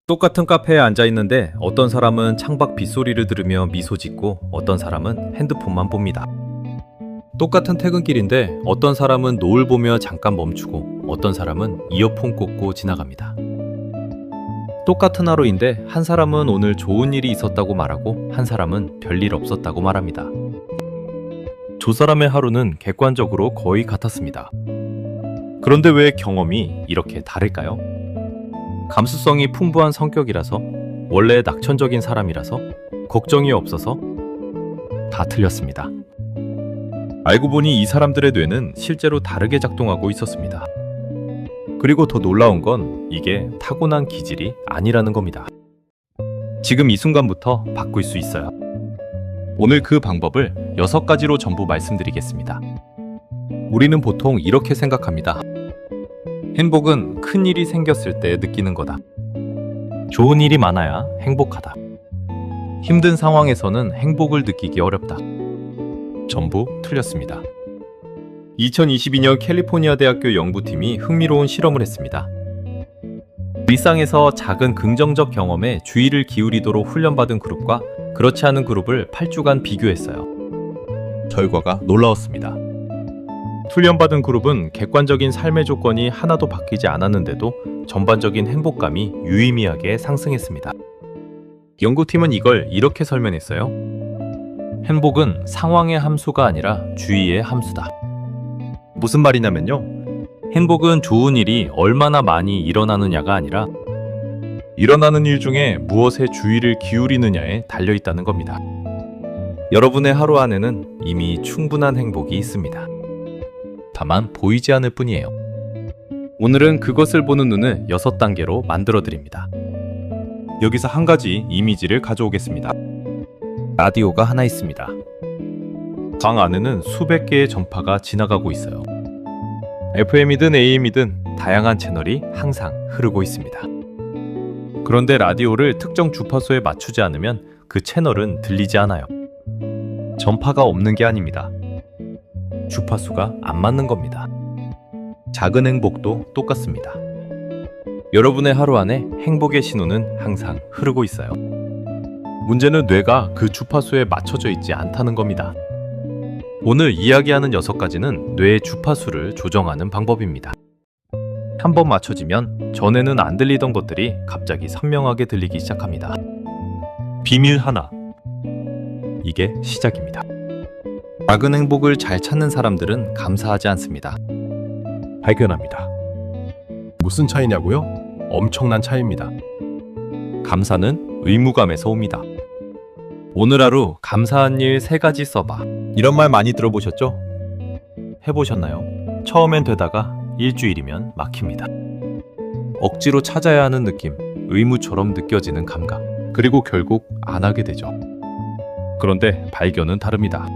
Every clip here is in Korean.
똑같은 카페에 앉아 있는데 어떤 사람은 창밖 빗소리를 들으며 미소 짓고 어떤 사람은 핸드폰만 봅니다. 똑같은 퇴근길인데 어떤 사람은 노을 보며 잠깐 멈추고 어떤 사람은 이어폰 꽂고 지나갑니다. 똑같은 하루인데 한 사람은 오늘 좋은 일이 있었다고 말하고 한 사람은 별일 없었다고 말합니다. 두 사람의 하루는 객관적으로 거의 같았습니다. 그런데 왜 경험이 이렇게 다를까요? 감수성이 풍부한 성격이라서, 원래 낙천적인 사람이라서, 걱정이 없어서 다 틀렸습니다. 알고 보니 이 사람들의 뇌는 실제로 다르게 작동하고 있었습니다. 그리고 더 놀라운 건 이게 타고난 기질이 아니라는 겁니다. 지금 이 순간부터 바꿀 수 있어요. 오늘 그 방법을 6가지로 전부 말씀드리겠습니다. 우리는 보통 이렇게 생각합니다. 행복은 큰 일이 생겼을 때 느끼는 거다. 좋은 일이 많아야 행복하다. 힘든 상황에서는 행복을 느끼기 어렵다. 전부 틀렸습니다. 2022년 캘리포니아 대학교 연구팀이 흥미로운 실험을 했습니다. 일상에서 작은 긍정적 경험에 주의를 기울이도록 훈련받은 그룹과 그렇지 않은 그룹을 8주간 비교했어요. 결과가 놀라웠습니다. 훈련받은 그룹은 객관적인 삶의 조건이 하나도 바뀌지 않았는데도 전반적인 행복감이 유의미하게 상승했습니다. 연구팀은 이걸 이렇게 설명했어요. 행복은 상황의 함수가 아니라 주의의 함수다. 무슨 말이냐면요. 행복은 좋은 일이 얼마나 많이 일어나느냐가 아니라 일어나는 일 중에 무엇에 주의를 기울이느냐에 달려있다는 겁니다. 여러분의 하루 안에는 이미 충분한 행복이 있습니다. 다만 보이지 않을 뿐이에요. 오늘은 그것을 보는 눈을 6단계로 만들어 드립니다. 여기서 한 가지 이미지를 가져오겠습니다. 라디오가 하나 있습니다. 방 안에는 수백 개의 전파가 지나가고 있어요. FM이든 AM이든 다양한 채널이 항상 흐르고 있습니다. 그런데 라디오를 특정 주파수에 맞추지 않으면 그 채널은 들리지 않아요. 전파가 없는 게 아닙니다. 주파수가 안 맞는 겁니다. 작은 행복도 똑같습니다. 여러분의 하루 안에 행복의 신호는 항상 흐르고 있어요. 문제는 뇌가 그 주파수에 맞춰져 있지 않다는 겁니다. 오늘 이야기하는 6가지는 뇌의 주파수를 조정하는 방법입니다. 한번 맞춰지면 전에는 안 들리던 것들이 갑자기 선명하게 들리기 시작합니다. 비밀 하나. 이게 시작입니다. 작은 행복을 잘 찾는 사람들은 감사하지 않습니다. 발견합니다. 무슨 차이냐고요? 엄청난 차이입니다. 감사는 의무감에서 옵니다. 오늘 하루 감사한 일 3가지 써봐. 이런 말 많이 들어보셨죠? 해보셨나요? 처음엔 되다가 일주일이면 막힙니다. 억지로 찾아야 하는 느낌, 의무처럼 느껴지는 감각, 그리고 결국 안 하게 되죠. 그런데 발견은 다릅니다.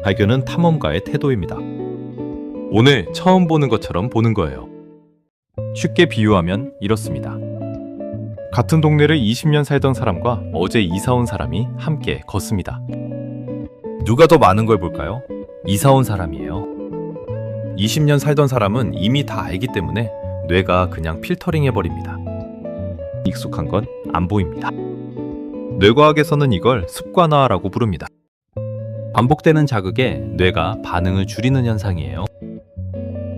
발견은 탐험가의 태도입니다. 오늘 처음 보는 것처럼 보는 거예요. 쉽게 비유하면 이렇습니다. 같은 동네를 20년 살던 사람과 어제 이사 온 사람이 함께 걷습니다. 누가 더 많은 걸 볼까요? 이사 온 사람이에요. 20년 살던 사람은 이미 다 알기 때문에 뇌가 그냥 필터링해버립니다. 익숙한 건 안 보입니다. 뇌과학에서는 이걸 습관화라고 부릅니다. 반복되는 자극에 뇌가 반응을 줄이는 현상이에요.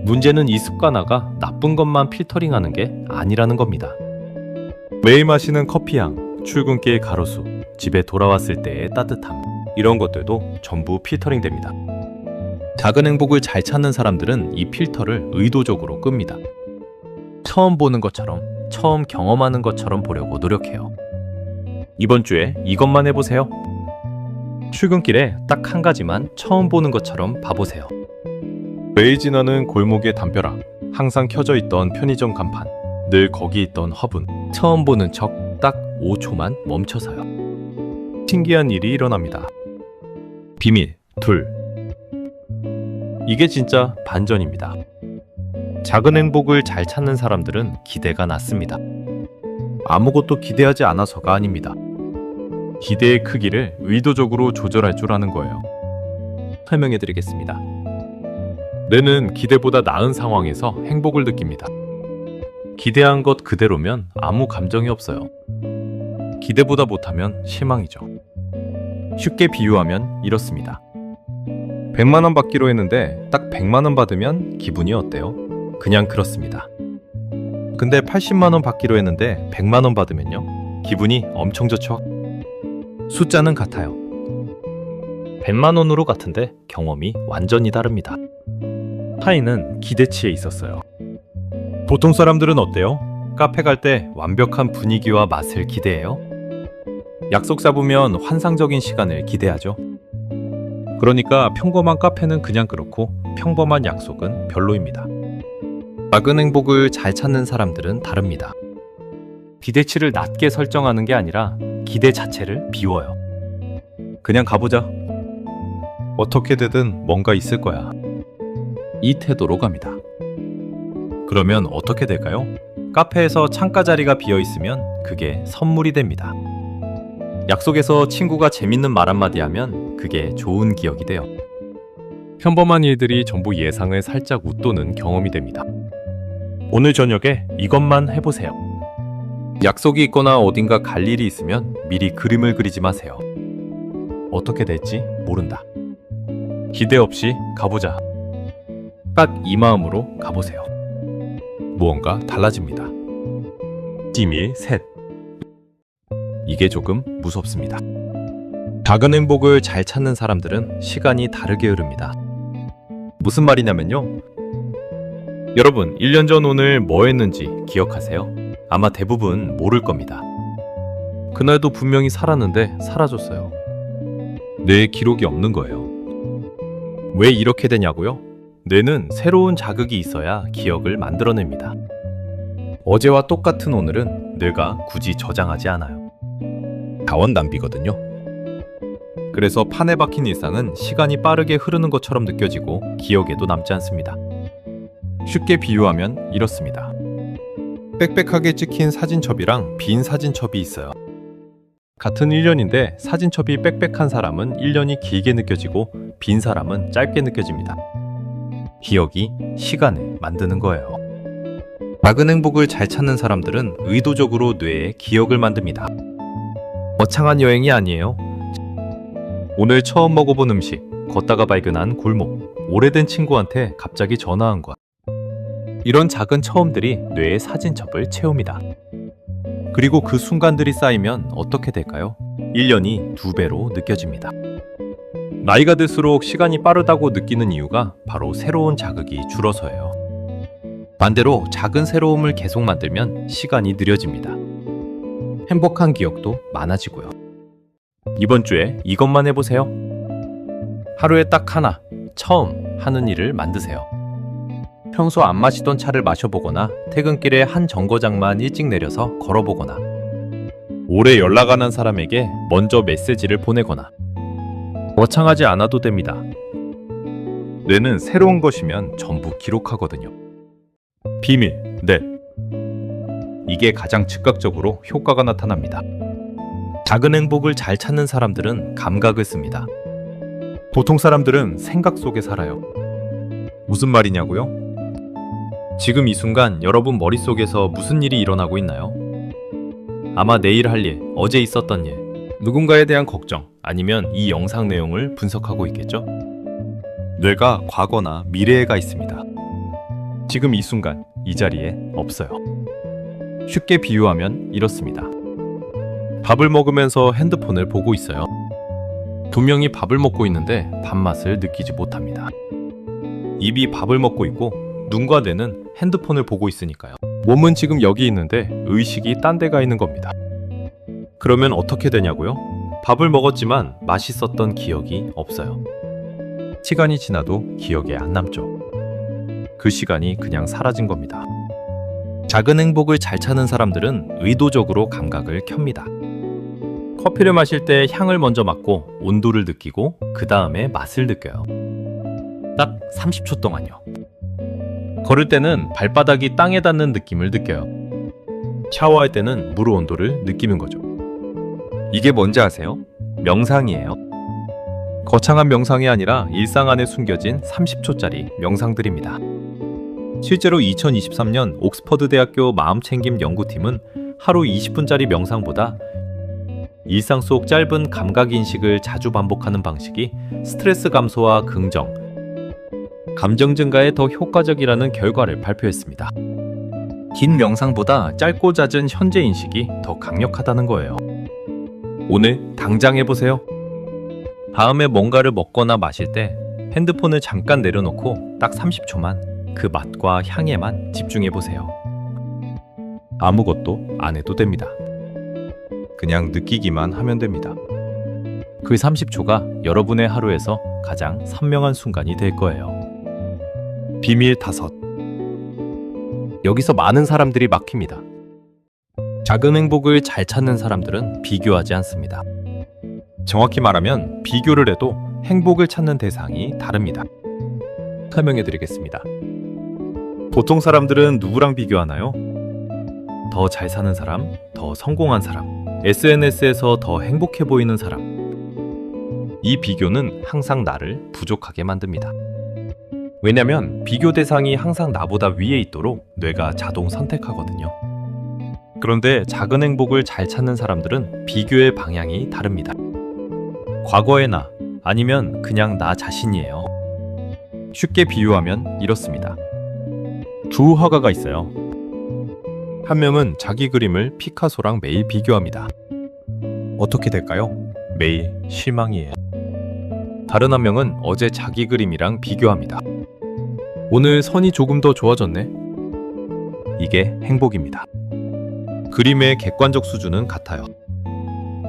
문제는 이 습관화가 나쁜 것만 필터링하는 게 아니라는 겁니다. 매일 마시는 커피향, 출근길 가로수, 집에 돌아왔을 때의 따뜻함, 이런 것들도 전부 필터링 됩니다. 작은 행복을 잘 찾는 사람들은 이 필터를 의도적으로 끕니다. 처음 보는 것처럼, 처음 경험하는 것처럼 보려고 노력해요. 이번 주에 이것만 해보세요. 출근길에 딱 한 가지만 처음 보는 것처럼 봐보세요. 매일 지나는 골목의 담벼락, 항상 켜져 있던 편의점 간판, 늘 거기 있던 화분, 처음 보는 척 딱 5초만 멈춰서요. 신기한 일이 일어납니다. 비밀 둘. 이게 진짜 반전입니다. 작은 행복을 잘 찾는 사람들은 기대가 낮습니다. 아무것도 기대하지 않아서가 아닙니다. 기대의 크기를 의도적으로 조절할 줄 아는 거예요. 설명해 드리겠습니다. 뇌는 기대보다 나은 상황에서 행복을 느낍니다. 기대한 것 그대로면 아무 감정이 없어요. 기대보다 못하면 실망이죠. 쉽게 비유하면 이렇습니다. 100만 원 받기로 했는데 딱 100만 원 받으면 기분이 어때요? 그냥 그렇습니다. 근데 80만 원 받기로 했는데 100만 원 받으면요? 기분이 엄청 좋죠? 숫자는 같아요. 100만 원으로 같은데 경험이 완전히 다릅니다. 차이는 기대치에 있었어요. 보통 사람들은 어때요? 카페 갈 때 완벽한 분위기와 맛을 기대해요? 약속 잡으면 환상적인 시간을 기대하죠. 그러니까 평범한 카페는 그냥 그렇고 평범한 약속은 별로입니다. 작은 행복을 잘 찾는 사람들은 다릅니다. 기대치를 낮게 설정하는 게 아니라 기대 자체를 비워요. 그냥 가보자. 어떻게 되든 뭔가 있을 거야. 이 태도로 갑니다. 그러면 어떻게 될까요? 카페에서 창가 자리가 비어 있으면 그게 선물이 됩니다. 약속에서 친구가 재밌는 말 한마디 하면 그게 좋은 기억이 돼요. 평범한 일들이 전부 예상을 살짝 웃도는 경험이 됩니다. 오늘 저녁에 이것만 해보세요. 약속이 있거나 어딘가 갈 일이 있으면 미리 그림을 그리지 마세요. 어떻게 될지 모른다. 기대 없이 가보자. 딱 이 마음으로 가보세요. 무언가 달라집니다. 찜일 셋. 이게 조금 무섭습니다. 작은 행복을 잘 찾는 사람들은 시간이 다르게 흐릅니다. 무슨 말이냐면요. 여러분, 1년 전 오늘 뭐 했는지 기억하세요? 아마 대부분 모를 겁니다. 그날도 분명히 살았는데 사라졌어요. 뇌에 기록이 없는 거예요. 왜 이렇게 되냐고요? 뇌는 새로운 자극이 있어야 기억을 만들어냅니다. 어제와 똑같은 오늘은 뇌가 굳이 저장하지 않아요. 자원 낭비거든요. 그래서 판에 박힌 일상은 시간이 빠르게 흐르는 것처럼 느껴지고 기억에도 남지 않습니다. 쉽게 비유하면 이렇습니다. 빽빽하게 찍힌 사진첩이랑 빈 사진첩이 있어요. 같은 1년인데 사진첩이 빽빽한 사람은 1년이 길게 느껴지고 빈 사람은 짧게 느껴집니다. 기억이 시간을 만드는 거예요. 작은 행복을 잘 찾는 사람들은 의도적으로 뇌에 기억을 만듭니다. 거창한 여행이 아니에요. 오늘 처음 먹어본 음식, 걷다가 발견한 골목, 오래된 친구한테 갑자기 전화한 것. 이런 작은 처음들이 뇌의 사진첩을 채웁니다. 그리고 그 순간들이 쌓이면 어떻게 될까요? 1년이 2배로 느껴집니다. 나이가 들수록 시간이 빠르다고 느끼는 이유가 바로 새로운 자극이 줄어서예요. 반대로 작은 새로움을 계속 만들면 시간이 느려집니다. 행복한 기억도 많아지고요. 이번 주에 이것만 해보세요. 하루에 딱 하나, 처음 하는 일을 만드세요. 평소 안 마시던 차를 마셔보거나 퇴근길에 한 정거장만 일찍 내려서 걸어보거나 오래 연락 안 한 사람에게 먼저 메시지를 보내거나 거창하지 않아도 됩니다. 뇌는 새로운 것이면 전부 기록하거든요. 비밀, 넷. 이게 가장 즉각적으로 효과가 나타납니다. 작은 행복을 잘 찾는 사람들은 감각을 씁니다. 보통 사람들은 생각 속에 살아요. 무슨 말이냐고요? 지금 이 순간 여러분 머릿속에서 무슨 일이 일어나고 있나요? 아마 내일 할 일, 어제 있었던 일, 누군가에 대한 걱정, 아니면 이 영상 내용을 분석하고 있겠죠? 뇌가 과거나 미래에 가 있습니다. 지금 이 순간, 이 자리에 없어요. 쉽게 비유하면 이렇습니다. 밥을 먹으면서 핸드폰을 보고 있어요. 분명히 밥을 먹고 있는데 밥맛을 느끼지 못합니다. 입이 밥을 먹고 있고 눈과 뇌는 핸드폰을 보고 있으니까요. 몸은 지금 여기 있는데 의식이 딴 데 가 있는 겁니다. 그러면 어떻게 되냐고요? 밥을 먹었지만 맛있었던 기억이 없어요. 시간이 지나도 기억에 안 남죠. 그 시간이 그냥 사라진 겁니다. 작은 행복을 잘 찾는 사람들은 의도적으로 감각을 켭니다. 커피를 마실 때 향을 먼저 맡고 온도를 느끼고 그 다음에 맛을 느껴요. 딱 30초 동안요. 걸을 때는 발바닥이 땅에 닿는 느낌을 느껴요. 샤워할 때는 물 온도를 느끼는 거죠. 이게 뭔지 아세요? 명상이에요. 거창한 명상이 아니라 일상 안에 숨겨진 30초짜리 명상들입니다. 실제로 2023년 옥스퍼드 대학교 마음챙김 연구팀은 하루 20분짜리 명상보다 일상 속 짧은 감각 인식을 자주 반복하는 방식이 스트레스 감소와 긍정, 감정 증가에 더 효과적이라는 결과를 발표했습니다. 긴 명상보다 짧고 잦은 현재 인식이 더 강력하다는 거예요. 오늘 당장 해보세요. 다음에 뭔가를 먹거나 마실 때 핸드폰을 잠깐 내려놓고 딱 30초만 그 맛과 향에만 집중해보세요. 아무것도 안 해도 됩니다. 그냥 느끼기만 하면 됩니다. 그 30초가 여러분의 하루에서 가장 선명한 순간이 될 거예요. 비밀 5. 여기서 많은 사람들이 막힙니다. 작은 행복을 잘 찾는 사람들은 비교하지 않습니다. 정확히 말하면 비교를 해도 행복을 찾는 대상이 다릅니다. 설명해 드리겠습니다. 보통 사람들은 누구랑 비교하나요? 더 잘 사는 사람, 더 성공한 사람, SNS에서 더 행복해 보이는 사람. 이 비교는 항상 나를 부족하게 만듭니다. 왜냐면 비교 대상이 항상 나보다 위에 있도록 뇌가 자동 선택하거든요. 그런데 작은 행복을 잘 찾는 사람들은 비교의 방향이 다릅니다. 과거의 나, 아니면 그냥 나 자신이에요. 쉽게 비유하면 이렇습니다. 두 화가가 있어요. 한 명은 자기 그림을 피카소랑 매일 비교합니다. 어떻게 될까요? 매일 실망이에요. 다른 한 명은 어제 자기 그림이랑 비교합니다. 오늘 선이 조금 더 좋아졌네. 이게 행복입니다. 그림의 객관적 수준은 같아요.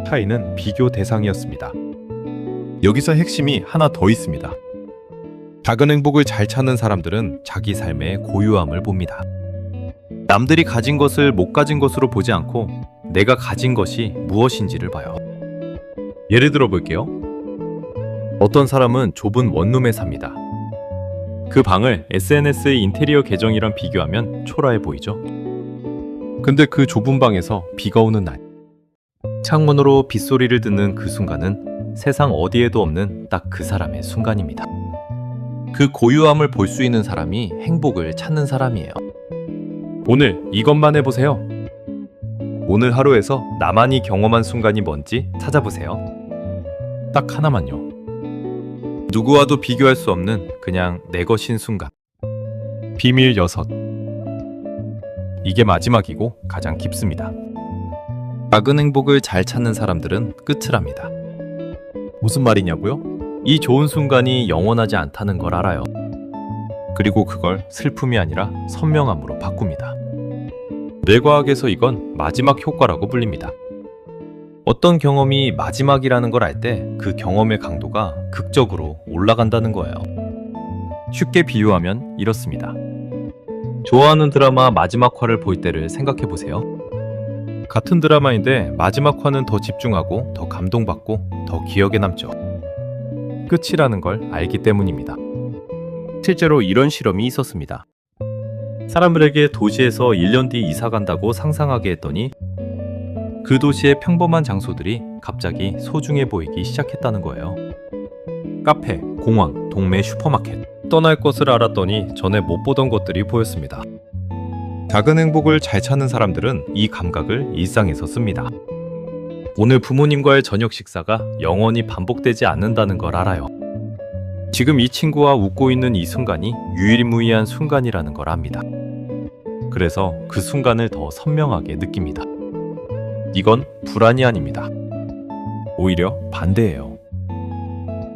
차이는 비교 대상이었습니다. 여기서 핵심이 하나 더 있습니다. 작은 행복을 잘 찾는 사람들은 자기 삶의 고유함을 봅니다. 남들이 가진 것을 못 가진 것으로 보지 않고 내가 가진 것이 무엇인지를 봐요. 예를 들어 볼게요. 어떤 사람은 좁은 원룸에 삽니다. 그 방을 SNS의 인테리어 계정이랑 비교하면 초라해 보이죠? 근데 그 좁은 방에서 비가 오는 날, 창문으로 빗소리를 듣는 그 순간은 세상 어디에도 없는 딱 그 사람의 순간입니다. 그 고유함을 볼 수 있는 사람이 행복을 찾는 사람이에요. 오늘 이것만 해보세요. 오늘 하루에서 나만이 경험한 순간이 뭔지 찾아보세요. 딱 하나만요. 누구와도 비교할 수 없는 그냥 내 것인 순간. 비밀 6. 이게 마지막이고 가장 깊습니다. 작은 행복을 잘 찾는 사람들은 끝을 합니다. 무슨 말이냐고요? 이 좋은 순간이 영원하지 않다는 걸 알아요. 그리고 그걸 슬픔이 아니라 선명함으로 바꿉니다. 뇌과학에서 이건 마지막 효과라고 불립니다. 어떤 경험이 마지막이라는 걸 알 때 그 경험의 강도가 극적으로 올라간다는 거예요. 쉽게 비유하면 이렇습니다. 좋아하는 드라마 마지막 화를 볼 때를 생각해 보세요. 같은 드라마인데 마지막 화는 더 집중하고 더 감동받고 더 기억에 남죠. 끝이라는 걸 알기 때문입니다. 실제로 이런 실험이 있었습니다. 사람들에게 도시에서 1년 뒤 이사 간다고 상상하게 했더니 그 도시의 평범한 장소들이 갑자기 소중해 보이기 시작했다는 거예요. 카페, 공원, 동네 슈퍼마켓. 떠날 것을 알았더니 전에 못 보던 것들이 보였습니다. 작은 행복을 잘 찾는 사람들은 이 감각을 일상에서 씁니다. 오늘 부모님과의 저녁 식사가 영원히 반복되지 않는다는 걸 알아요. 지금 이 친구와 웃고 있는 이 순간이 유일무이한 순간이라는 걸 압니다. 그래서 그 순간을 더 선명하게 느낍니다. 이건 불안이 아닙니다. 오히려 반대예요.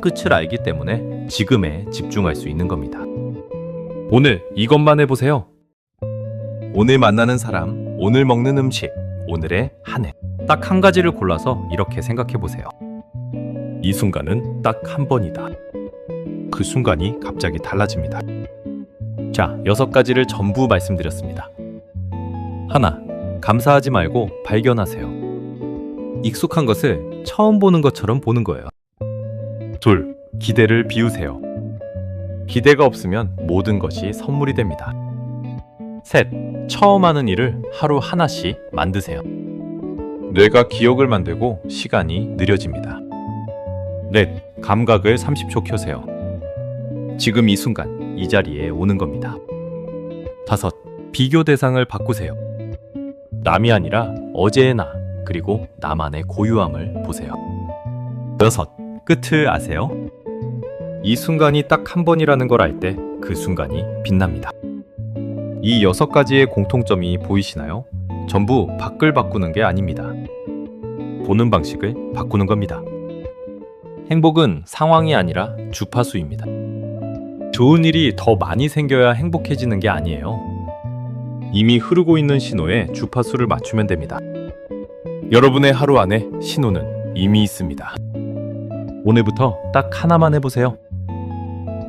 끝을 알기 때문에 지금에 집중할 수 있는 겁니다. 오늘 이것만 해보세요. 오늘 만나는 사람, 오늘 먹는 음식, 오늘의 한 해. 딱 한 가지를 골라서 이렇게 생각해 보세요. 이 순간은 딱 한 번이다. 그 순간이 갑자기 달라집니다. 자, 6가지를 전부 말씀드렸습니다. 하나, 감사하지 말고 발견하세요. 익숙한 것을 처음 보는 것처럼 보는 거예요. 둘, 기대를 비우세요. 기대가 없으면 모든 것이 선물이 됩니다. 셋, 처음 하는 일을 하루 하나씩 만드세요. 뇌가 기억을 만들고 시간이 느려집니다. 넷, 감각을 30초 켜세요. 지금 이 순간, 이 자리에 오는 겁니다. 5. 비교 대상을 바꾸세요. 남이 아니라 어제의 나, 그리고 나만의 고유함을 보세요. 6. 끝을 아세요? 이 순간이 딱 한 번이라는 걸 알 때 그 순간이 빛납니다. 이 6가지의 공통점이 보이시나요? 전부 밖을 바꾸는 게 아닙니다. 보는 방식을 바꾸는 겁니다. 행복은 상황이 아니라 주파수입니다. 좋은 일이 더 많이 생겨야 행복해지는 게 아니에요. 이미 흐르고 있는 신호에 주파수를 맞추면 됩니다. 여러분의 하루 안에 신호는 이미 있습니다. 오늘부터 딱 하나만 해보세요.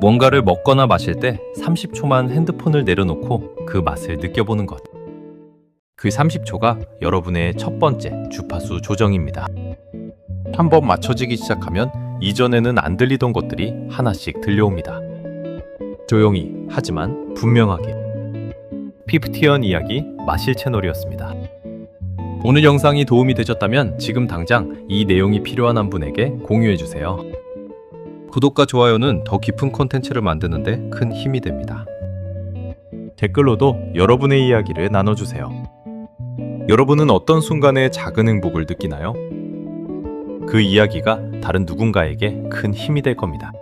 뭔가를 먹거나 마실 때 30초만 핸드폰을 내려놓고 그 맛을 느껴보는 것. 그 30초가 여러분의 첫 번째 주파수 조정입니다. 한번 맞춰지기 시작하면 이전에는 안 들리던 것들이 하나씩 들려옵니다. 조용히 하지만 분명하게. 피프티언 이야기 마실 채널이었습니다. 오늘 영상이 도움이 되셨다면 지금 당장 이 내용이 필요한 한 분에게 공유해주세요. 구독과 좋아요는 더 깊은 콘텐츠를 만드는데 큰 힘이 됩니다. 댓글로도 여러분의 이야기를 나눠주세요. 여러분은 어떤 순간에 작은 행복을 느끼나요? 그 이야기가 다른 누군가에게 큰 힘이 될 겁니다.